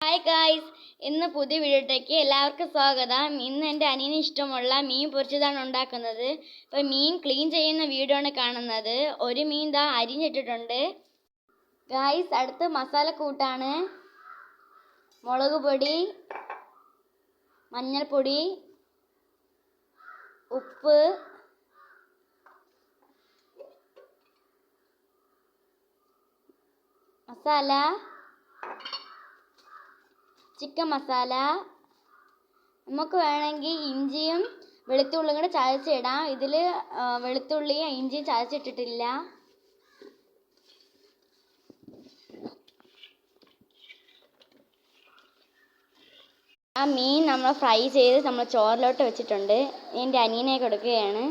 Hi guys, ഇന്ന് പുതിയ വീഡിയോയിലേക്ക് എല്ലാവർക്കും സ്വാഗതം. ഇന്ന് എൻ്റെ അനിയന് ഇഷ്ടമുള്ള മീൻ പൊരിച്ചതാണ് ഉണ്ടാക്കുന്നത്. ഇപ്പോൾ മീൻ ക്ലീൻ ചെയ്യുന്ന വീഡിയോ ആണ് കാണുന്നത്. ഒരു മീൻ ദാ അരിഞ്ഞിട്ടിട്ടുണ്ട്. ഗായ്സ്, അടുത്ത് മസാലക്കൂട്ടാണ്. മുളക് പൊടി, മഞ്ഞൾപ്പൊടി, ഉപ്പ്, മസാല, ചിക്കൻ മസാല. നമുക്ക് വേണമെങ്കിൽ ഇഞ്ചിയും വെളുത്തുള്ളിയും കൂടെ ചതച്ചിടാം. ഇതിൽ വെളുത്തുള്ളിയും ഇഞ്ചിയും ചതച്ചിട്ടിട്ടില്ല. ആ മീൻ നമ്മൾ ഫ്രൈ ചെയ്ത് നമ്മൾ ചോറിലോട്ട് വെച്ചിട്ടുണ്ട്. എൻ്റെ അനിയനെ കൊടുക്കുകയാണ്.